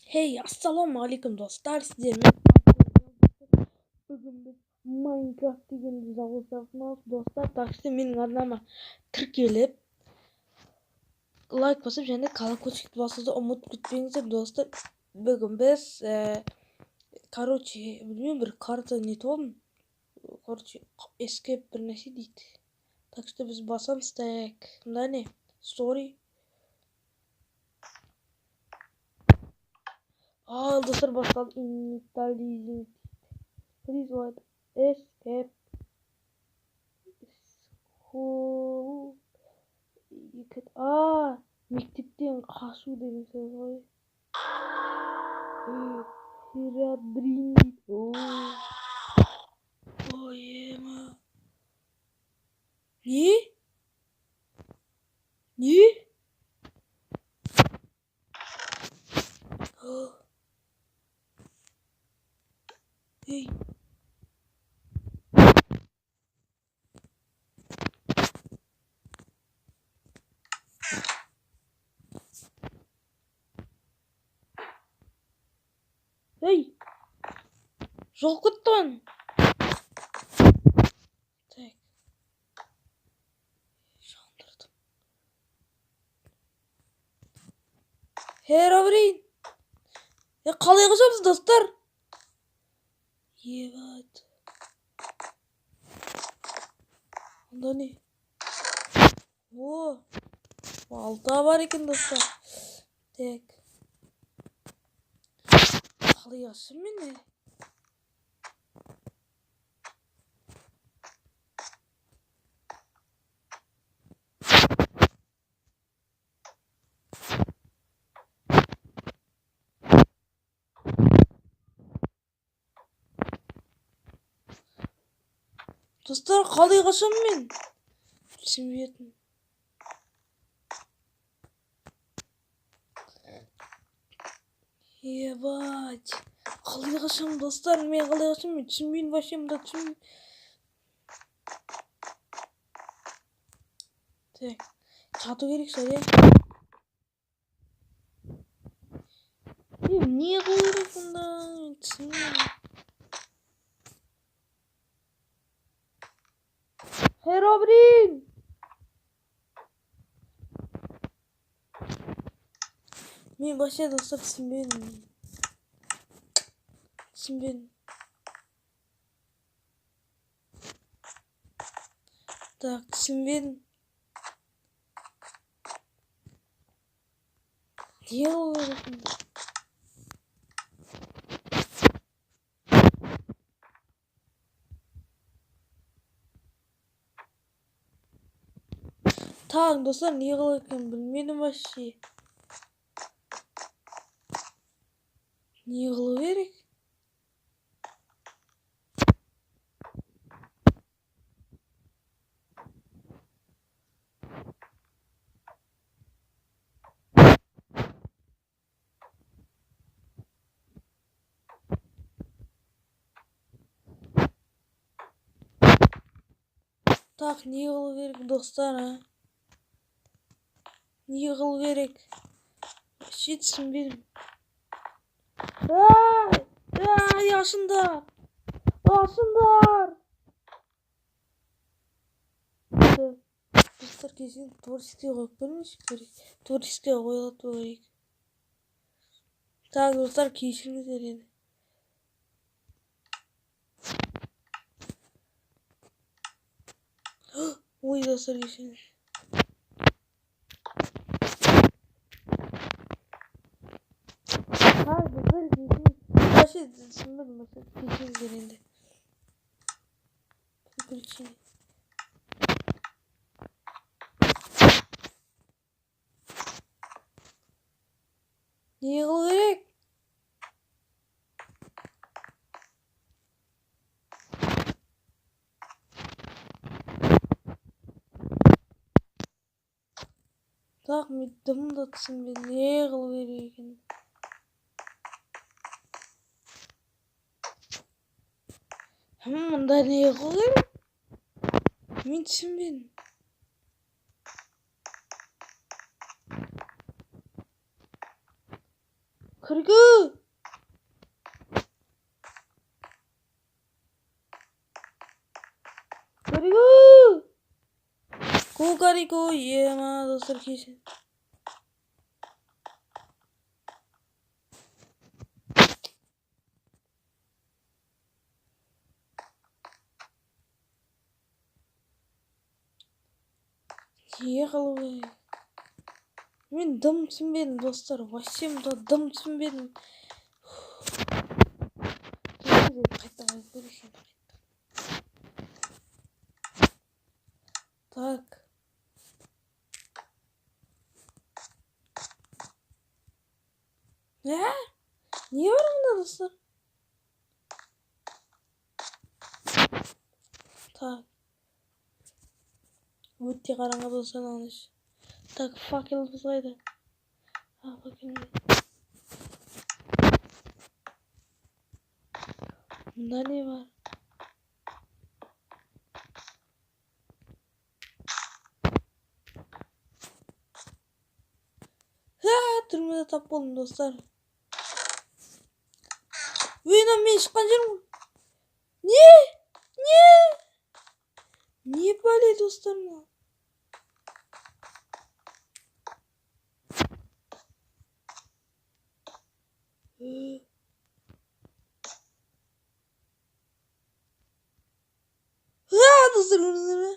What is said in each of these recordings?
Hey, assalomu alaykum do'stlar. Bugun biz Minecraft degan zavodimiz do'stlar. Taksi mening adnama kirkelib like bosib yana колокольчик bosishni umid kutmangizlar do'stlar. Bugun biz bilmiyorum bir karta netom. Escape bir narsa deydi. Так что biz bosamiz tak. Mana story. Dostlar başladı. Initializing. Please what? Escape. School. Mektepten kaçu dedim söz var. Herobrine. Yema. Ne? Ne? Hey. Hey. Жолкуттан. Так. Жандырдым. Herobrine. Қалай қашамыз достар? Ебат. Онда не? Балта бар екен достар. Так. Қалай қашам мен? Dostlar қалай қашам мен? Түсінбедім. Ебать. Қалай қашам достар? Мен қалай қашам мен? Түсінбеймін вообще мында түсінбеймін. Так. Жату керек шығар, иә? Не қылу керек мұнда? Түсінбеймін. Herobrine! Мен вообще достар түсінбедім. Так, түсінбедім. Не қылу керек мұнда? Так, достар, не қылу екен білмедім вообще. Не қылу керек? Так, не қылу керек достар, а? Не қылу керек? Вообще түсінбедім. Ашындар! Ашындар! Достар кезін творческий қойып көрмеші керек. Творческий қойылату керек. Так, достар, кешіріңіздер енді. Ой, достар, кешіріңіздер. Так, достар, кешіріңіздер. Вообще түсінбедім, кешіріңіздер енді. Причина. Не қылу керек? Так, мен дым да түсінбедім. Не қылу керек екен? Мұнда не қылу керек? Мен түсінбедім. Kukariko. Kukariko. Kukariko. Iya mah dostlar kesin. Iya kalau men dым түсінбедім достар, вообще дым түсінбедім. Қайта көрейін. Так. Не бар мұнда достар? Так. Өте қараңғы достар, аныш. Так, факеліміз қайда? Факеліміз. Мұнда не бар? Түрмеде тап болдым достар. Мынау мен шыққан жерім. Не бәле достар мынау? Достар көрдіңіздер ме?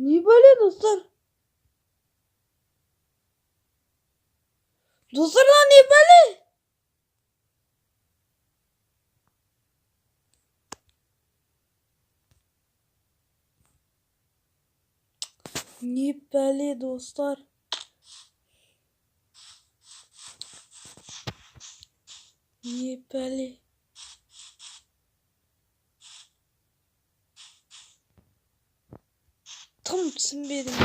Не бәле достар? Достар не бәле? Не бәле достар? Не бәле? Тым түсінбедім.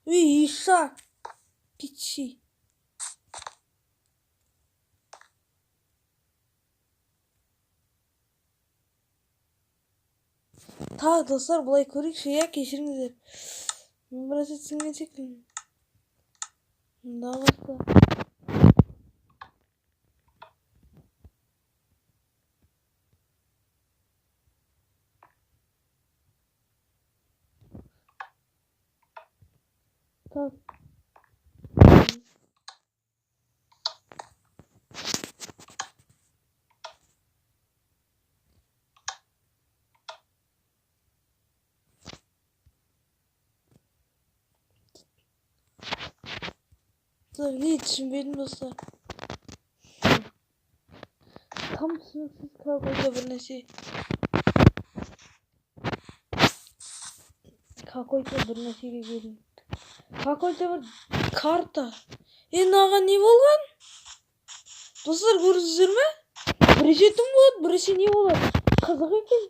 Иша, пичи. Так, достар, бұлай көрейікші, я кешіріңіздер. Мен біраз түсінген секілдімін. Мында басқа. Так. Так, не түсінбедім достар. Там түсініксіз какой-то бір нәрсе. Какой-то бір нәрсеге келдім. Какой-то бір карта. Мынаған не болған? Достар көрдіңіздер ме? Біресе түн болады, біресе не болады? Қызық екен.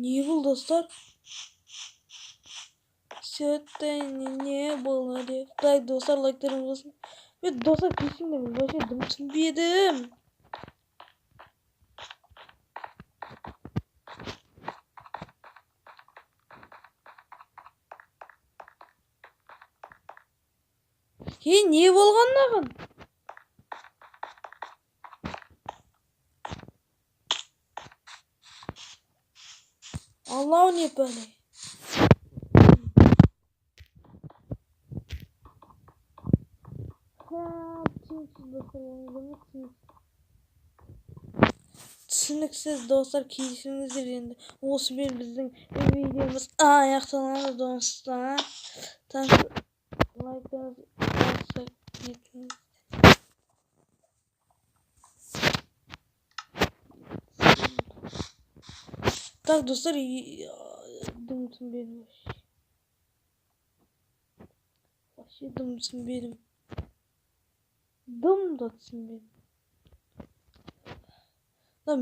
Не бұл достар? Не было деп. Так, достар, лайктарыңыз болсын. Мен достар кешіріңдер, мен вообще дым түсінбедім. Не болған маған? Аллау не бәле. Түсініксіз достар, кешіріңіздер енді. Осымен біздің видеомыз аяқталады достар. Так, лайктарыңызды етіңіз. Так, достар, дым түсінбедім. Вообще дым түсінбедім. дым да түсінбедім.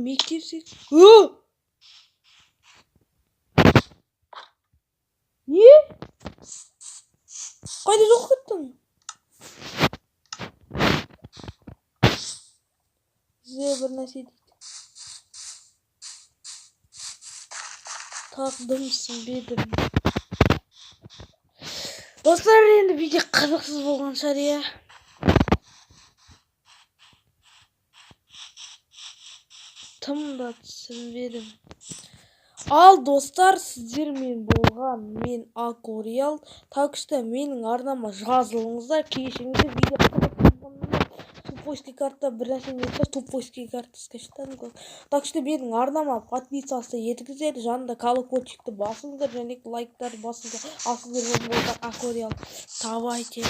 Мектеп секілді. Не? Қайда жоқ кеттің? Зе бір нәрсе дейді. Так, дымсың бедім. Достар, енді видео қызықсыз болған шығар, иә. Тым да түсінбедім. Ал достар, сіздермен болған мен Акориал. Так что менің арнама жазылыңыздар, кешіңіздер. Видео қызық болғаннан тупойский карта бір нәрсе нетсе, тупойский карта скачтан. Так что менің арнама подписаться етіңіздер, жанында колокольчикті басыңыздар, және лайктар басыңыздар. Ал сіздер болған Акориал. Давайте.